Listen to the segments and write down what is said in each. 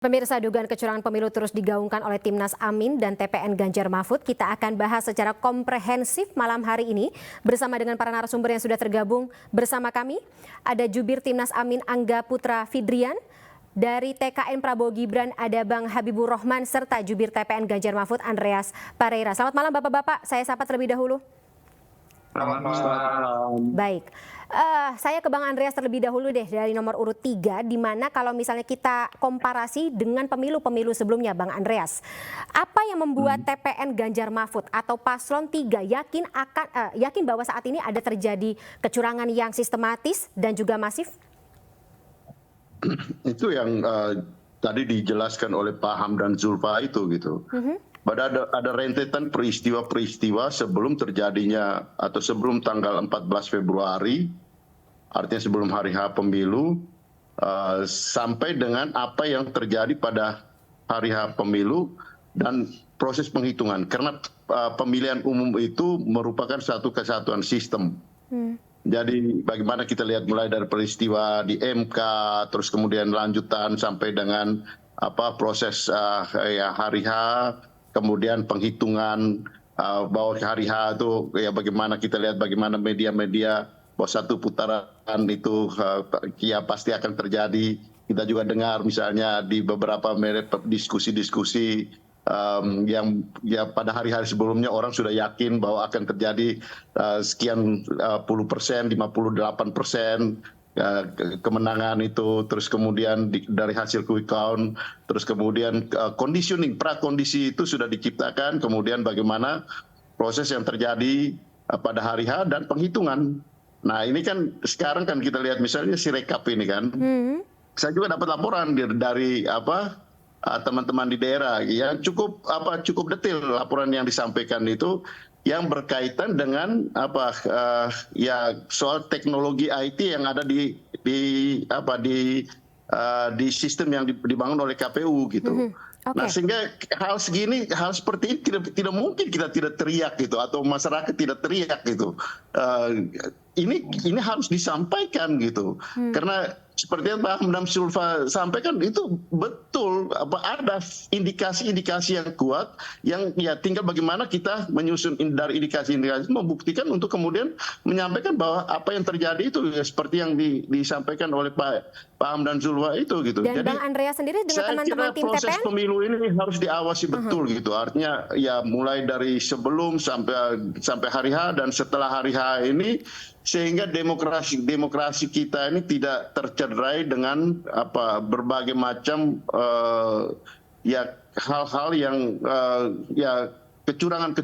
Pemirsa, dugaan kecurangan pemilu terus digaungkan oleh Timnas Amin dan TPN Ganjar Mahfud. Kita akan bahas secara komprehensif malam hari ini bersama dengan para narasumber yang sudah tergabung bersama kami. Ada Jubir Timnas Amin Angga Putra Fidrian, dari TKN Prabowo Gibran ada Bang Habibur Rahman, serta Jubir TPN Ganjar Mahfud Andreas Pareira. Selamat malam Bapak-Bapak, saya sapa terlebih dahulu. Selamat malam. Baik, saya ke Bang Andreas terlebih dahulu deh dari nomor urut 3, di mana kalau misalnya kita komparasi dengan pemilu-pemilu sebelumnya, Bang Andreas, apa yang membuat TPN Ganjar Mahfud atau Paslon 3 yakin bahwa saat ini ada terjadi kecurangan yang sistematis dan juga masif? Itu yang tadi dijelaskan oleh Pak Hamdan Zulfa itu gitu. Pada ada rentetan peristiwa-peristiwa sebelum terjadinya atau sebelum tanggal 14 Februari, artinya sebelum hari H pemilu, sampai dengan apa yang terjadi pada hari H pemilu dan proses penghitungan. Karena pemilihan umum itu merupakan satu kesatuan sistem. Jadi bagaimana kita lihat mulai dari peristiwa di MK, terus kemudian lanjutan sampai dengan proses hari H, kemudian penghitungan bahwa hari H itu ya bagaimana kita lihat bagaimana media-media bahwa satu putaran itu ya pasti akan terjadi. Kita juga dengar misalnya di beberapa diskusi-diskusi yang ya pada hari-hari sebelumnya orang sudah yakin bahwa akan terjadi sekian puluh persen, 58% kemenangan itu, terus kemudian dari hasil quick count, terus kemudian conditioning, prakondisi itu sudah diciptakan, kemudian bagaimana proses yang terjadi pada hari H dan penghitungan. Nah ini kan sekarang kan kita lihat misalnya si rekap ini kan, saya juga dapat laporan dari teman-teman di daerah yang cukup detail laporan yang disampaikan itu, yang berkaitan dengan soal teknologi IT yang ada di sistem yang dibangun oleh KPU gitu. Okay. Nah sehingga hal seperti ini tidak mungkin kita tidak teriak gitu, atau masyarakat tidak teriak gitu. Ini harus disampaikan gitu, karena seperti yang Pak Hamdan Zulfa sampaikan itu betul, ada indikasi-indikasi yang kuat yang ya tinggal bagaimana kita menyusun dari indikasi-indikasi membuktikan untuk kemudian menyampaikan bahwa apa yang terjadi itu ya seperti yang disampaikan oleh Pak Hamdan Zulfa itu gitu. Dan jadi, Bang Andreas sendiri dengan teman-teman tim TPN, proses pemilu ini harus diawasi betul gitu. Artinya ya mulai dari sebelum sampai hari H dan setelah hari H ini, sehingga demokrasi kita ini tidak tercederai dengan berbagai macam hal-hal yang kecurangan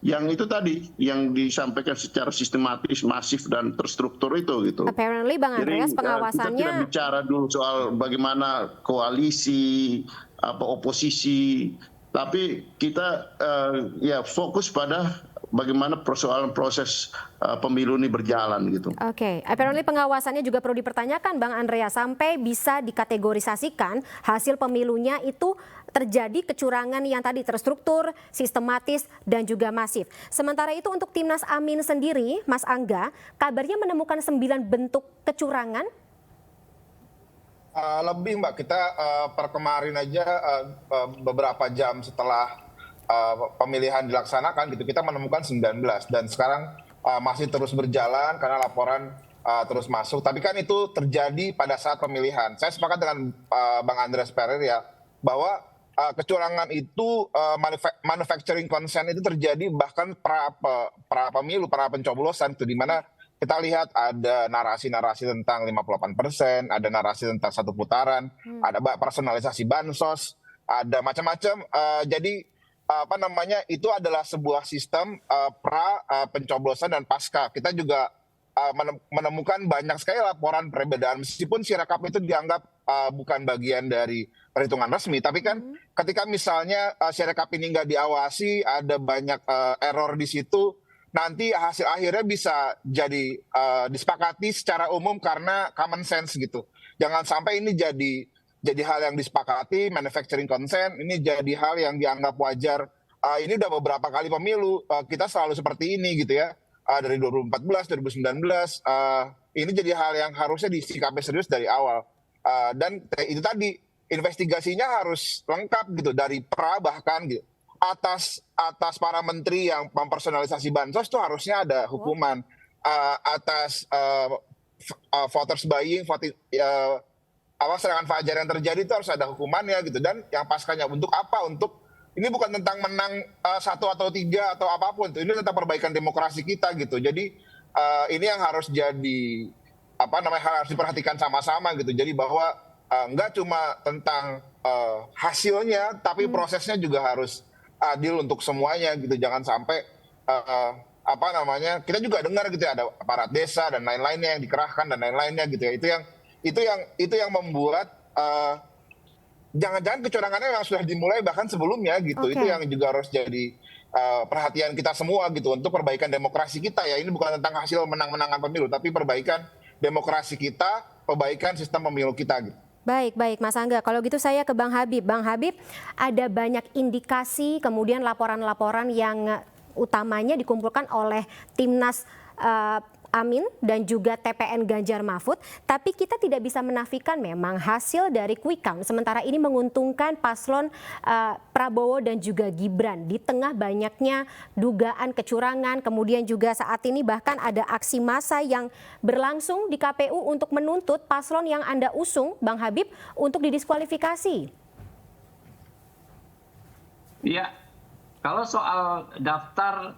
yang itu tadi yang disampaikan secara sistematis, masif dan terstruktur itu gitu. Apparently Bang Andreas, pengawasannya kita tidak bicara dulu soal bagaimana koalisi oposisi, tapi kita fokus pada bagaimana persoalan proses pemilu ini berjalan gitu. Oke, apparently pengawasannya juga perlu dipertanyakan Bang Andreas, sampai bisa dikategorisasikan hasil pemilunya itu terjadi kecurangan yang tadi terstruktur, sistematis dan juga masif. Sementara itu untuk Timnas Amin sendiri, Mas Angga, kabarnya menemukan 9 bentuk kecurangan. Lebih Mbak, kita per kemarin aja beberapa jam setelah pemilihan dilaksanakan gitu, kita menemukan 19 dan sekarang masih terus berjalan karena laporan terus masuk. Tapi kan itu terjadi pada saat pemilihan. Saya sepakat dengan Bang Andreas Pareira bahwa kecurangan itu, manufacturing consent itu terjadi bahkan pra pemilu, pra pencoblosan itu, di mana kita lihat ada narasi-narasi tentang 58%, ada narasi tentang satu putaran, ada personalisasi bansos, ada macam-macam. Jadi itu adalah sebuah sistem pra pencoblosan dan pasca. Kita juga menemukan banyak sekali laporan perbedaan, meskipun sirekap itu dianggap bukan bagian dari perhitungan resmi, tapi kan ketika misalnya sirekap ini nggak diawasi, ada banyak error di situ, nanti hasil akhirnya bisa jadi disepakati secara umum karena common sense gitu. Jangan sampai ini jadi hal yang disepakati, manufacturing consent, ini jadi hal yang dianggap wajar. Ini udah beberapa kali pemilu, kita selalu seperti ini gitu ya. Dari 2014, 2019, ini jadi hal yang harusnya disikapi serius dari awal. Dan itu tadi, investigasinya harus lengkap gitu dari pra bahkan gitu. Atas para menteri yang mempersonalisasi bansos itu harusnya ada hukuman. Atas voters buying, serangan fajar yang terjadi itu harus ada hukumannya gitu. Dan yang paskanya untuk apa? Untuk ini bukan tentang menang 1 atau 3 atau apapun, ini tentang perbaikan demokrasi kita gitu. Jadi ini yang harus jadi harus diperhatikan sama-sama gitu. Jadi bahwa nggak cuma tentang hasilnya, tapi prosesnya juga harus adil untuk semuanya gitu. Jangan sampai kita juga dengar gitu ya, ada aparat desa dan lain-lainnya yang dikerahkan dan lain-lainnya gitu ya. Itu yang membuat jangan-jangan kecurangannya yang sudah dimulai bahkan sebelumnya gitu. Itu yang juga harus jadi perhatian kita semua gitu untuk perbaikan demokrasi kita ya. Ini bukan tentang hasil menang-menangan pemilu, tapi perbaikan demokrasi kita, perbaikan sistem pemilu kita gitu. Baik Mas Angga, kalau gitu saya ke Bang Habib. Bang Habib, ada banyak indikasi kemudian laporan-laporan yang utamanya dikumpulkan oleh Timnas Amin dan juga TPN Ganjar Mahfud, tapi kita tidak bisa menafikan memang hasil dari quick count sementara ini menguntungkan paslon Prabowo dan juga Gibran di tengah banyaknya dugaan kecurangan. Kemudian juga saat ini bahkan ada aksi massa yang berlangsung di KPU untuk menuntut paslon yang Anda usung, Bang Habib, untuk didiskualifikasi. Iya, kalau soal daftar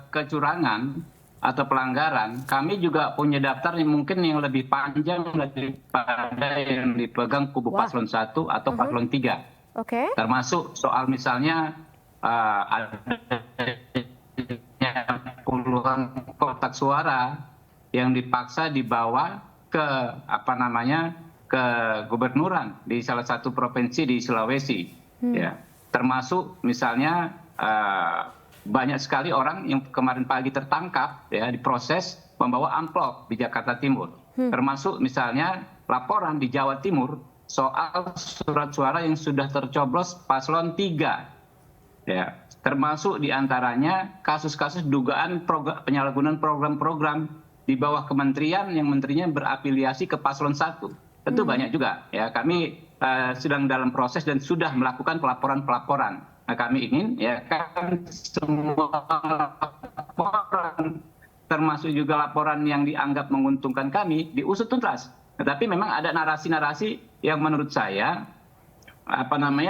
kecurangan atau pelanggaran, kami juga punya daftar yang mungkin yang lebih panjang daripada yang dipegang kubu paslon 1 atau paslon 3. Termasuk soal misalnya ada puluhan kotak suara yang dipaksa dibawa ke ke gubernuran di salah satu provinsi di Sulawesi. Ya, termasuk misalnya banyak sekali orang yang kemarin pagi tertangkap ya diproses membawa amplop di Jakarta Timur. Termasuk misalnya laporan di Jawa Timur soal surat suara yang sudah tercoblos paslon 3. Ya, termasuk diantaranya kasus-kasus dugaan penyalahgunaan program-program di bawah kementerian yang menterinya berafiliasi ke paslon 1. Tentu banyak juga. Ya, kami sedang dalam proses dan sudah melakukan pelaporan-pelaporan. Nah, kami ingin ya kan semua laporan termasuk juga laporan yang dianggap menguntungkan kami diusut tuntas. Tetapi memang ada narasi-narasi yang menurut saya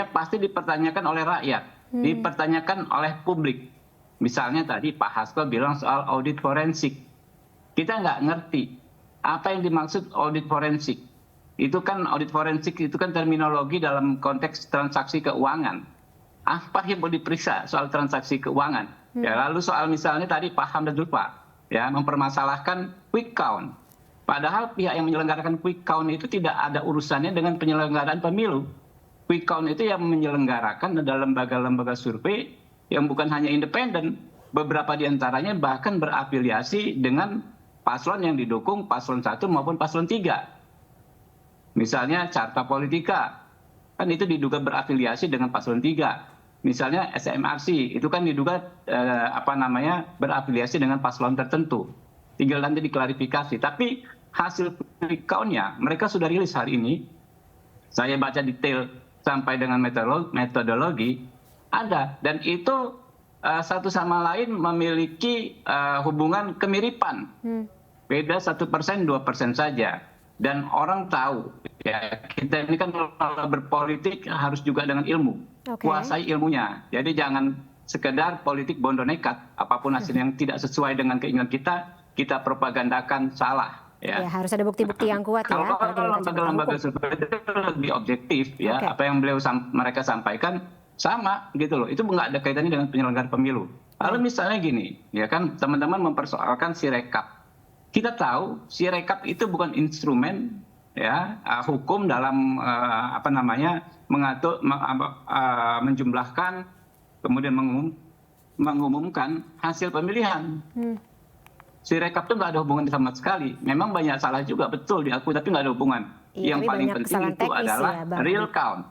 pasti dipertanyakan oleh rakyat, dipertanyakan oleh publik. Misalnya tadi Pak Hasto bilang soal audit forensik. Kita nggak ngerti apa yang dimaksud audit forensik. Itu kan audit forensik itu kan terminologi dalam konteks transaksi keuangan. Apa yang mau diperiksa soal transaksi keuangan? Ya, lalu soal misalnya tadi Pak Ham dan Zulfa ya mempermasalahkan quick count. Padahal pihak yang menyelenggarakan quick count itu tidak ada urusannya dengan penyelenggaraan pemilu. Quick count itu yang menyelenggarakan adalah lembaga-lembaga survei yang bukan hanya independen, beberapa diantaranya bahkan berafiliasi dengan paslon yang didukung paslon 1 maupun paslon 3. Misalnya Carta Politika, kan itu diduga berafiliasi dengan paslon 3. Misalnya SMRC, itu kan diduga berafiliasi dengan paslon tertentu. Tinggal nanti diklarifikasi. Tapi hasil quick count-nya mereka sudah rilis hari ini. Saya baca detail sampai dengan metodologi ada, dan itu satu sama lain memiliki hubungan kemiripan. Beda 1%, 2% saja. Dan orang tahu ya kita ini kan kalau berpolitik harus juga dengan ilmu, kuasai ilmunya. Jadi jangan sekedar politik bondo nekat, apapun hasil yang tidak sesuai dengan keinginan kita propagandakan salah. Ya, harus ada bukti-bukti yang kuat ya. Kalau lembaga-lembaga survei itu lebih objektif ya, apa yang mereka sampaikan sama gitu loh. Itu nggak ada kaitannya dengan penyelenggaraan pemilu. Lalu misalnya gini, ya kan teman-teman mempersoalkan Sirekap. Kita tahu Sirekap itu bukan instrumen ya hukum dalam mengatur menjumlahkan kemudian mengumumkan hasil pemilihan. Sirekap itu nggak ada hubungan sama sekali. Memang banyak salah juga, betul diakui, tapi nggak ada hubungan. Yang paling penting itu adalah real count,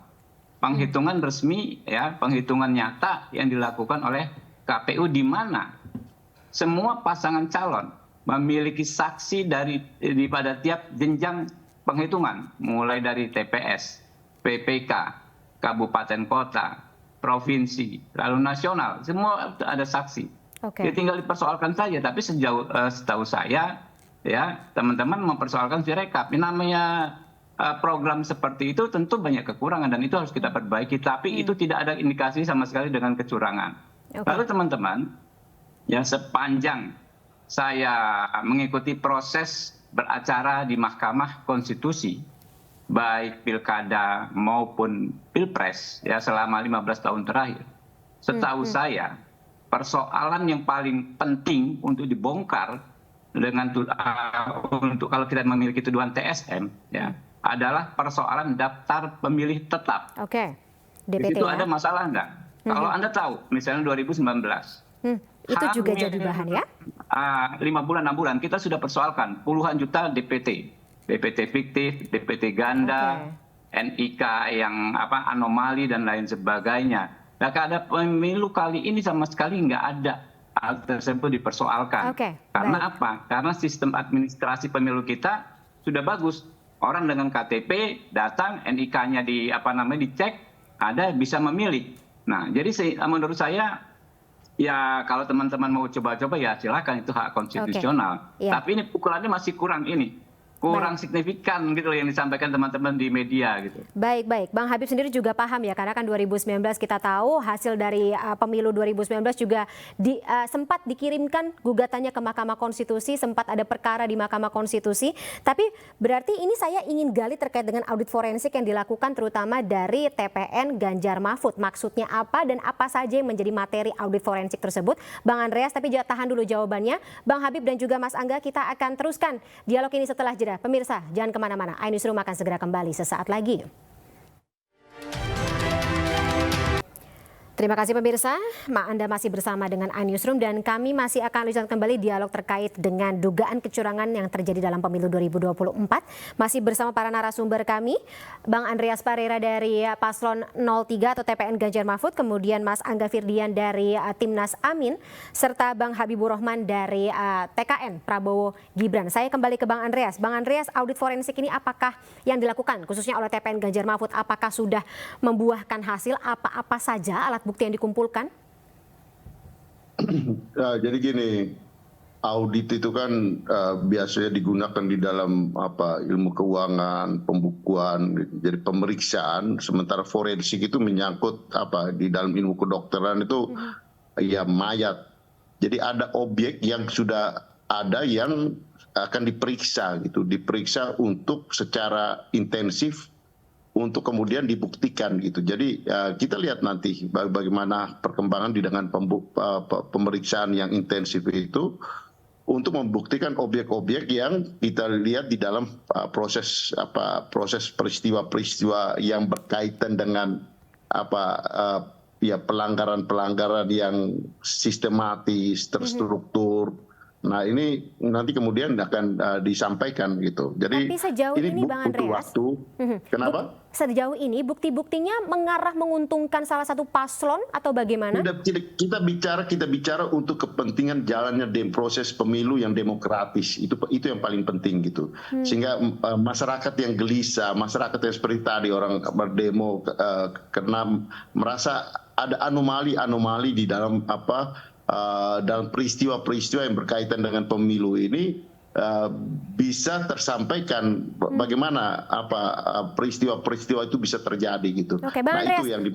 penghitungan resmi ya, penghitungan nyata yang dilakukan oleh KPU di mana semua pasangan calon memiliki saksi pada tiap jenjang penghitungan, mulai dari TPS, PPK, kabupaten kota, provinsi, lalu nasional, semua ada saksi. Ya tinggal dipersoalkan saja. Tapi setahu saya, ya teman-teman mempersoalkan Sirekap. Ini namanya program seperti itu tentu banyak kekurangan dan itu harus kita perbaiki. Tapi itu tidak ada indikasi sama sekali dengan kecurangan. Lalu teman-teman, ya sepanjang saya mengikuti proses beracara di Mahkamah Konstitusi, baik pilkada maupun pilpres ya selama 15 tahun terakhir, setahu saya persoalan yang paling penting untuk dibongkar dengan untuk kalau kita memiliki tuduhan TSM ya adalah persoalan daftar pemilih tetap. DPT itu ya? ada masalah enggak? Kalau Anda tahu misalnya 2019 itu juga jadi bahan ya? 5 bulan 6 bulan kita sudah persoalkan puluhan juta DPT fiktif, DPT ganda, NIK yang anomali dan lain sebagainya. Nah, ada pemilu kali ini sama sekali nggak ada hal tersebut dipersoalkan. Karena apa? Karena sistem administrasi pemilu kita sudah bagus. Orang dengan KTP datang, NIK-nya dicek, ada bisa memilih. Nah, jadi menurut saya ya kalau teman-teman mau coba-coba ya silakan, itu hak konstitusional. Tapi ini pukulannya masih kurang signifikan gitu yang disampaikan teman-teman di media gitu. Baik. Bang Habib sendiri juga paham ya, karena kan 2019 kita tahu hasil dari pemilu 2019 juga sempat dikirimkan gugatannya ke Mahkamah Konstitusi, sempat ada perkara di Mahkamah Konstitusi. Tapi berarti ini saya ingin gali terkait dengan audit forensik yang dilakukan terutama dari TPN Ganjar Mahfud. Maksudnya apa dan apa saja yang menjadi materi audit forensik tersebut? Bang Andreas, tapi tahan dulu jawabannya. Bang Habib dan juga Mas Angga, kita akan teruskan dialog ini setelah jeda. Pemirsa, jangan kemana-mana. iNewsroom akan segera kembali sesaat lagi. Terima kasih pemirsa, Anda masih bersama dengan iNewsroom dan kami masih akan lanjutkan kembali dialog terkait dengan dugaan kecurangan yang terjadi dalam pemilu 2024. Masih bersama para narasumber kami, Bang Andreas Parera dari Paslon 03 atau TPN Ganjar Mahfud, kemudian Mas Angga Firdian dari Timnas Amin, serta Bang Habibur Rahman dari TKN Prabowo Gibran. Saya kembali ke Bang Andreas. Bang Andreas, audit forensik ini apakah yang dilakukan khususnya oleh TPN Ganjar Mahfud, apakah sudah membuahkan hasil, apa-apa saja alat bukti yang dikumpulkan? Jadi gini, audit itu kan biasanya digunakan di dalam ilmu keuangan, pembukuan, jadi pemeriksaan. Sementara forensik itu menyangkut di dalam ilmu kedokteran itu ya mayat. Jadi ada objek yang sudah ada yang akan diperiksa gitu, diperiksa untuk secara intensif untuk kemudian dibuktikan gitu. Jadi kita lihat nanti bagaimana perkembangan di dengan pemeriksaan yang intensif itu untuk membuktikan objek-objek yang kita lihat di dalam proses peristiwa-peristiwa yang berkaitan dengan pelanggaran-pelanggaran yang sistematis, terstruktur. Nah ini nanti kemudian akan disampaikan gitu. Jadi tapi sejauh ini Bang Andreas, waktu. Kenapa? Sejauh ini bukti-buktinya mengarah menguntungkan salah satu paslon atau bagaimana? Kita bicara untuk kepentingan jalannya proses pemilu yang demokratis. Itu yang paling penting gitu. Sehingga masyarakat yang gelisah, masyarakat yang seperti tadi orang berdemo karena merasa ada anomali di dalam dalam peristiwa-peristiwa yang berkaitan dengan pemilu ini bisa tersampaikan bagaimana peristiwa-peristiwa itu bisa terjadi gitu. Oke, Bang Andreas, itu yang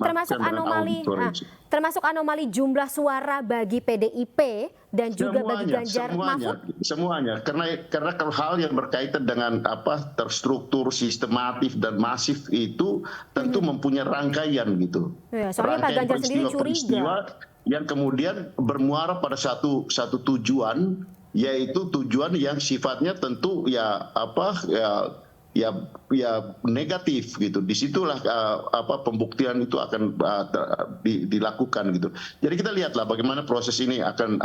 termasuk anomali jumlah suara bagi PDIP dan juga bagi Ganjar Mahfud. Semuanya, karena kalau hal yang berkaitan dengan terstruktur, sistematif dan masif itu tentu mempunyai rangkaian gitu. Ya, soalnya Pak Ganjar sendiri curiga yang kemudian bermuara pada satu tujuan, yaitu tujuan yang sifatnya tentu negatif gitu. Disitulah pembuktian itu akan dilakukan gitu. Jadi kita lihatlah bagaimana proses ini akan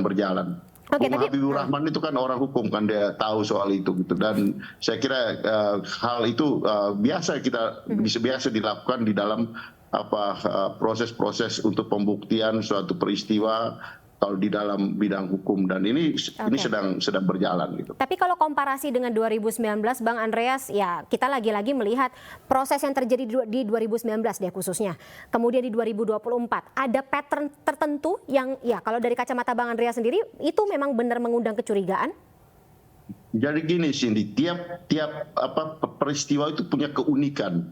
berjalan. Bung Habibur Rahman itu kan orang hukum kan, dia tahu soal itu gitu. Dan saya kira hal itu biasa dilakukan di dalam proses-proses untuk pembuktian suatu peristiwa kalau di dalam bidang hukum, dan ini sedang berjalan gitu. Tapi kalau komparasi dengan 2019, Bang Andreas, ya kita lagi-lagi melihat proses yang terjadi di 2019 deh khususnya. Kemudian di 2024 ada pattern tertentu yang ya kalau dari kacamata Bang Andreas sendiri itu memang benar mengundang kecurigaan? Jadi gini Cindy, tiap peristiwa itu punya keunikan.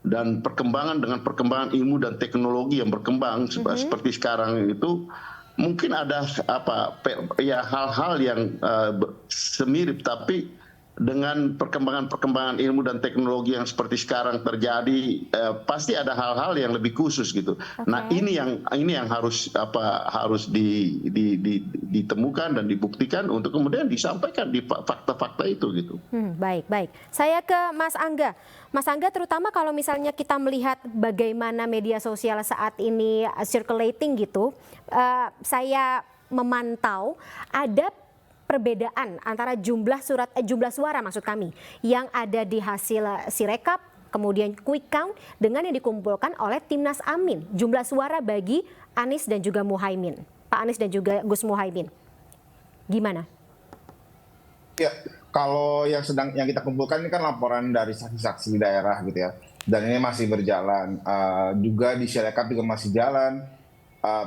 Dan perkembangan dengan perkembangan ilmu dan teknologi yang berkembang seperti sekarang itu, mungkin ada hal-hal yang semirip, tapi dengan perkembangan ilmu dan teknologi yang seperti sekarang terjadi, pasti ada hal-hal yang lebih khusus gitu. Nah ini yang harus ditemukan dan dibuktikan untuk kemudian disampaikan di fakta-fakta itu gitu. Baik. Saya ke Mas Angga. Mas Angga, terutama kalau misalnya kita melihat bagaimana media sosial saat ini circulating gitu, saya memantau ada perbedaan antara jumlah suara maksud kami yang ada di hasil Sirekap, kemudian quick count dengan yang dikumpulkan oleh Timnas Amin, jumlah suara bagi Anies dan juga Muhaimin, Pak Anies dan juga Gus Muhaimin. Gimana? Ya, kalau yang kita kumpulkan ini kan laporan dari saksi-saksi di daerah gitu ya, dan ini masih berjalan. Juga di Sirekap juga masih jalan.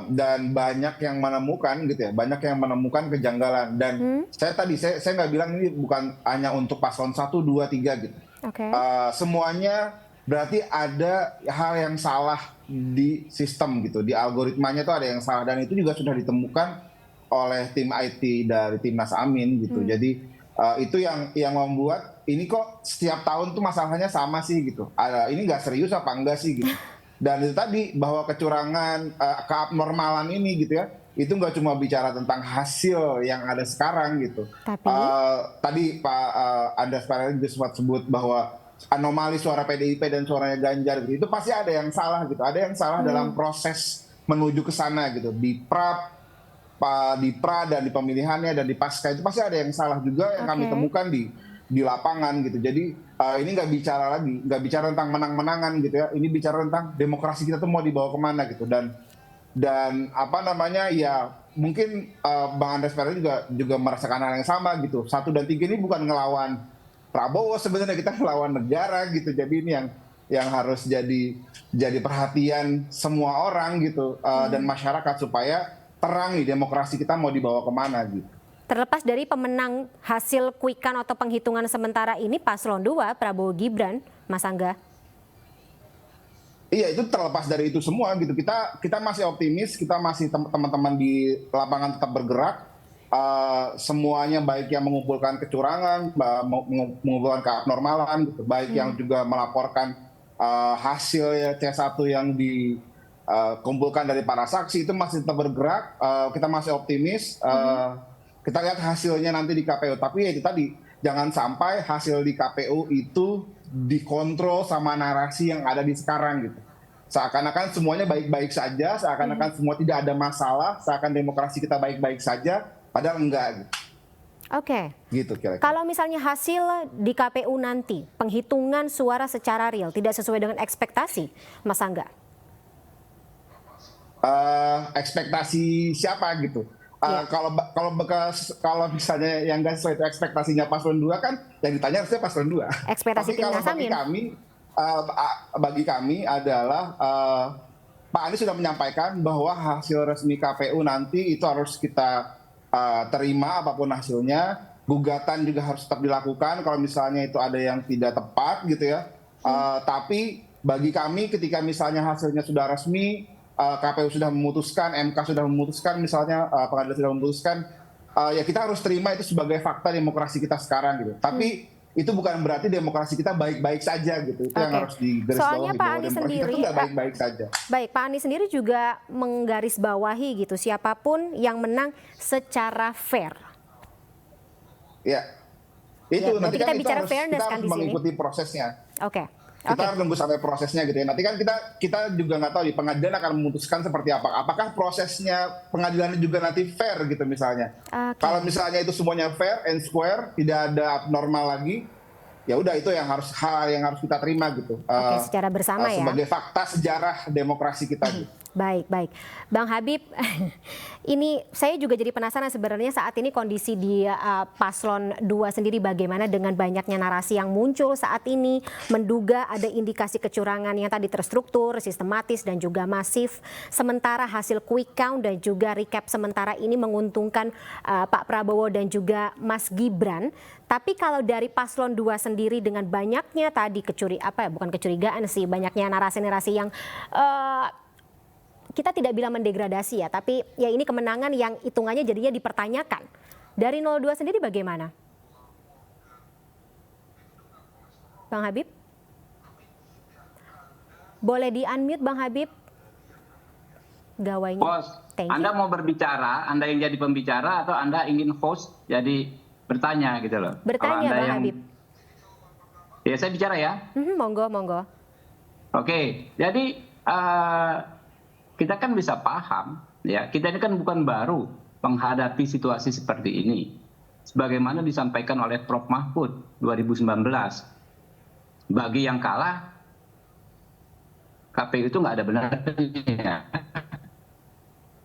Dan banyak yang menemukan gitu ya, banyak yang menemukan kejanggalan. Dan saya nggak bilang ini bukan hanya untuk paslon 1, 2, 3 gitu. Semuanya berarti ada hal yang salah di sistem gitu, di algoritmanya tuh ada yang salah, dan itu juga sudah ditemukan oleh tim IT dari Timnas Amin gitu. Jadi itu yang membuat ini kok setiap tahun tuh masalahnya sama sih gitu. Ini nggak serius apa enggak sih gitu. Dan itu tadi bahwa kecurangan, keabnormalan ini gitu ya, itu nggak cuma bicara tentang hasil yang ada sekarang gitu. Tadi Pak Andreas Parelli juga sempat sebut bahwa anomali suara PDIP dan suaranya Ganjar gitu, itu pasti ada yang salah gitu. Ada yang salah dalam proses menuju ke sana gitu. Di pra dan di pemilihannya dan di pasca itu pasti ada yang salah juga yang kami temukan di lapangan gitu. Jadi ini nggak bicara tentang menang-menangan gitu ya. Ini bicara tentang demokrasi kita tuh mau dibawa kemana gitu. Dan ya mungkin Bang Andreas Parelli juga merasakan hal yang sama gitu. 1 dan 3 ini bukan ngelawan Prabowo, sebenarnya kita ngelawan negara gitu. Jadi ini yang harus jadi perhatian semua orang gitu, dan masyarakat, supaya terang nih demokrasi kita mau dibawa kemana gitu. Terlepas dari pemenang hasil quick count atau penghitungan sementara ini paslon 2 Prabowo Gibran, Mas Angga. Iya, itu terlepas dari itu semua gitu. Kita masih optimis, kita masih teman-teman di lapangan tetap bergerak. Semuanya baik yang mengumpulkan kecurangan, mengumpulkan keabnormalan gitu, baik yang juga melaporkan hasil C1 yang dikumpulkan dari para saksi, itu masih tetap bergerak. Kita masih optimis. Kita lihat hasilnya nanti di KPU. Tapi ya itu tadi, jangan sampai hasil di KPU itu dikontrol sama narasi yang ada di sekarang gitu. Seakan-akan semuanya baik-baik saja, seakan-akan semua tidak ada masalah, seakan demokrasi kita baik-baik saja, padahal enggak gitu. Gitu kira-kira. Kalau misalnya hasil di KPU nanti, penghitungan suara secara real tidak sesuai dengan ekspektasi, Mas Angga? Ekspektasi siapa gitu? Kalau misalnya yang nggak sesuai itu ekspektasinya paslon 2 kan yang ditanya harusnya paslon 2. Ekspektasi Timnas Amin. Bagi kami adalah Pak Anies sudah menyampaikan bahwa hasil resmi KPU nanti itu harus kita terima apapun hasilnya. Gugatan juga harus tetap dilakukan kalau misalnya itu ada yang tidak tepat gitu ya. Tapi bagi kami ketika misalnya hasilnya sudah resmi, KPU sudah memutuskan, MK sudah memutuskan, misalnya pengadilan sudah memutuskan, ya kita harus terima itu sebagai fakta demokrasi kita sekarang gitu. Tapi itu bukan berarti demokrasi kita baik-baik saja gitu. Itu yang harus digarisbawahi. Soalnya Pak Anies sendiri, kita nggak baik-baik saja. Baik, Pak Anies sendiri juga menggarisbawahi gitu, siapapun yang menang secara fair. Ya, itu ya, nanti kita bicara harus, fairness kita kan harus di sini. Mengikuti prosesnya. Kita harus nunggu sampai prosesnya gitu ya. Nanti kan kita juga nggak tahu di pengadilan akan memutuskan seperti apa. Apakah prosesnya pengadilan juga nanti fair gitu misalnya. Kalau misalnya itu semuanya fair and square, tidak ada abnormal lagi, ya udah itu yang hal yang harus kita terima gitu. Secara bersama ya. Sebagai fakta sejarah demokrasi kita gitu. Baik, baik. Bang Habib, ini saya juga jadi penasaran sebenarnya saat ini kondisi di Paslon 2 sendiri bagaimana dengan banyaknya narasi yang muncul saat ini menduga ada indikasi kecurangan yang tadi terstruktur, sistematis dan juga masif. Sementara hasil quick count dan juga recap sementara ini menguntungkan Pak Prabowo dan juga Mas Gibran. Tapi kalau dari Paslon 2 sendiri dengan banyaknya tadi bukan kecurigaan sih, banyaknya narasi-narasi yang kita tidak bilang mendegradasi ya, tapi ya ini kemenangan yang hitungannya jadinya dipertanyakan. Dari 02 sendiri bagaimana? Bang Habib? Boleh di-unmute Bang Habib? Gawainya. Bos, Anda mau berbicara, Anda yang jadi pembicara atau Anda ingin host jadi bertanya gitu loh? Bertanya Bang Habib. Ya saya bicara ya. Monggo, monggo. Oke, jadi kita kan bisa paham, ya kita ini kan bukan baru menghadapi situasi seperti ini. Sebagaimana disampaikan oleh Prof. Mahfud 2019, bagi yang kalah, KPU itu nggak ada benarnya,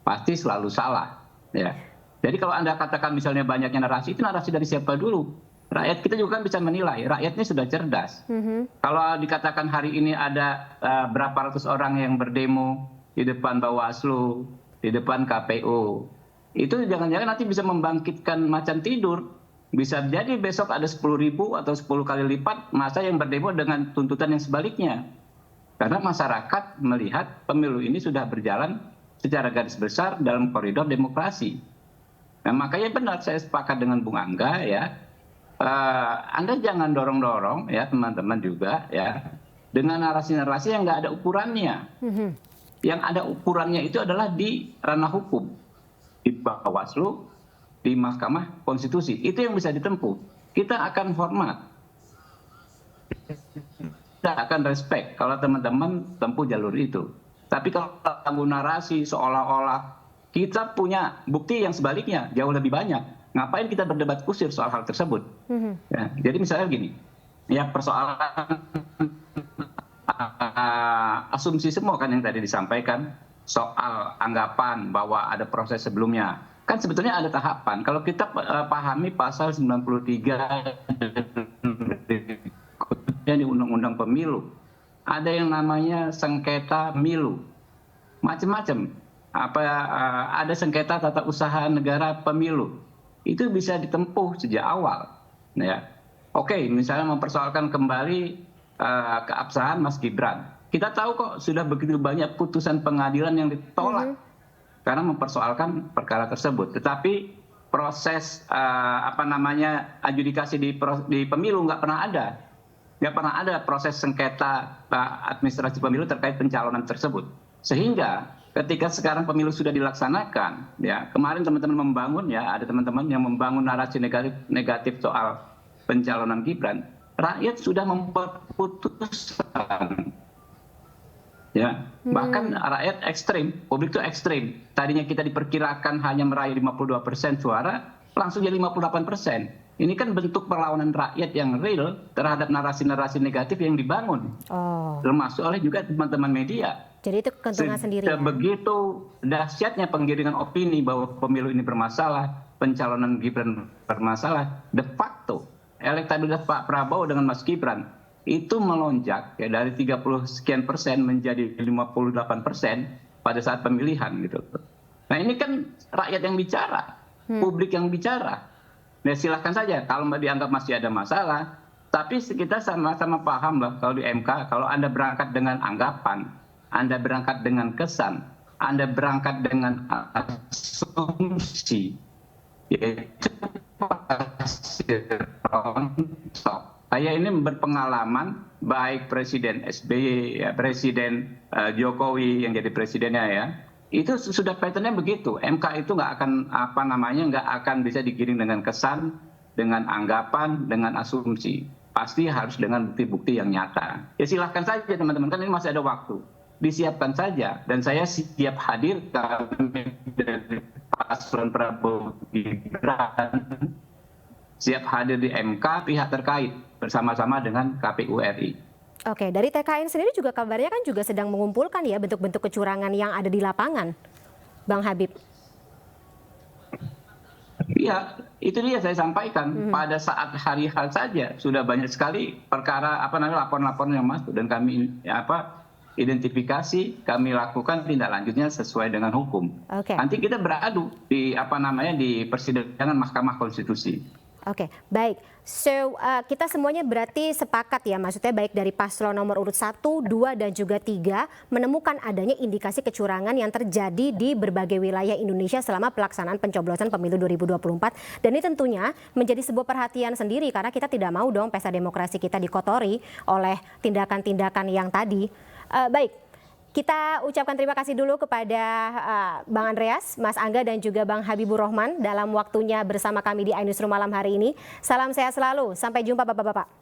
pasti selalu salah. Ya. Jadi kalau Anda katakan misalnya banyaknya narasi, itu narasi dari siapa dulu? Rakyat kita juga kan bisa menilai, rakyatnya sudah cerdas. Kalau dikatakan hari ini ada berapa ratus orang yang berdemo di depan Bawaslu, di depan KPU. Itu jangan-jangan nanti bisa membangkitkan macan tidur. Bisa jadi besok ada 10.000 atau 10 kali lipat masa yang berdemo dengan tuntutan yang sebaliknya. Karena masyarakat melihat pemilu ini sudah berjalan secara garis besar dalam koridor demokrasi. Nah, makanya benar saya sepakat dengan Bung Angga ya. Anda jangan dorong-dorong ya teman-teman juga ya dengan narasi-narasi yang nggak ada ukurannya. Yang ada ukurannya itu adalah di ranah hukum, di Bawaslu, di Mahkamah Konstitusi. Itu yang bisa ditempuh. Kita akan hormat, kita akan respect kalau teman-teman tempuh jalur itu. Tapi kalau tanggung narasi seolah-olah kita punya bukti yang sebaliknya jauh lebih banyak, ngapain kita berdebat kusir soal hal tersebut? Ya, jadi misalnya begini, ya persoalan asumsi semua kan yang tadi disampaikan soal anggapan bahwa ada proses sebelumnya. Kan sebetulnya ada tahapan. Kalau kita pahami pasal 93 di Undang-Undang Pemilu, ada yang namanya sengketa milu. Macam-macam. Ada sengketa tata usaha negara pemilu. Itu bisa ditempuh sejak awal. Ya. Oke, misalnya mempersoalkan kembali keabsahan Mas Gibran. Kita tahu kok sudah begitu banyak putusan pengadilan yang ditolak karena mempersoalkan perkara tersebut. Tetapi proses adjudikasi di pemilu nggak pernah ada. Nggak pernah ada proses sengketa administrasi pemilu terkait pencalonan tersebut. Sehingga ketika sekarang pemilu sudah dilaksanakan, ya kemarin teman-teman membangun ya ada teman-teman yang membangun narasi negatif soal pencalonan Gibran. Rakyat sudah membuat putusan, ya bahkan rakyat ekstrim, publik itu ekstrim. Tadinya kita diperkirakan hanya meraih 52% suara, langsung jadi 58%. Ini kan bentuk perlawanan rakyat yang real terhadap narasi-narasi negatif yang dibangun, termasuk oleh juga teman-teman media. Jadi itu keuntungan sendiri. Begitu dahsyatnya penggiringan opini bahwa pemilu ini bermasalah, pencalonan Gibran bermasalah, de facto elektabilitas Pak Prabowo dengan Mas Gibran itu melonjak ya dari 30 sekian persen menjadi 58% pada saat pemilihan gitu. Nah ini kan rakyat yang bicara, publik yang bicara. Nah silahkan saja kalau dianggap masih ada masalah, tapi kita sama-sama paham lah kalau di MK, kalau Anda berangkat dengan anggapan, Anda berangkat dengan kesan, Anda berangkat dengan asumsi, yaitu saya ini berpengalaman baik Presiden SBY, ya, Presiden Jokowi yang jadi presidennya ya, itu sudah patternnya begitu. MK itu nggak akan nggak akan bisa digiring dengan kesan, dengan anggapan, dengan asumsi. Pasti harus dengan bukti-bukti yang nyata. Ya silahkan saja teman-teman, kan ini masih ada waktu. Disiapkan saja dan saya siap hadir dari paslon Prabowo Gibran, siap hadir di MK pihak terkait bersama-sama dengan KPU RI. Oke, dari TKN sendiri juga kabarnya kan juga sedang mengumpulkan ya bentuk-bentuk kecurangan yang ada di lapangan, Bang Habib. Iya, itu dia saya sampaikan. Pada saat hari H saja sudah banyak sekali perkara laporan-laporan yang masuk dan kami identifikasi, kami lakukan tindak lanjutnya sesuai dengan hukum. Oke. Nanti kita beradu di di persidangan Mahkamah Konstitusi. Oke, baik. So, kita semuanya berarti sepakat ya, maksudnya baik dari paslon nomor urut 1, 2, dan juga 3 menemukan adanya indikasi kecurangan yang terjadi di berbagai wilayah Indonesia selama pelaksanaan pencoblosan pemilu 2024. Dan ini tentunya menjadi sebuah perhatian sendiri karena kita tidak mau dong pesta demokrasi kita dikotori oleh tindakan-tindakan yang tadi. Baik. Kita ucapkan terima kasih dulu kepada Bang Andreas, Mas Angga, dan juga Bang Habibur Rahman dalam waktunya bersama kami di iNewsroom malam hari ini. Salam sehat selalu, sampai jumpa Bapak-Bapak.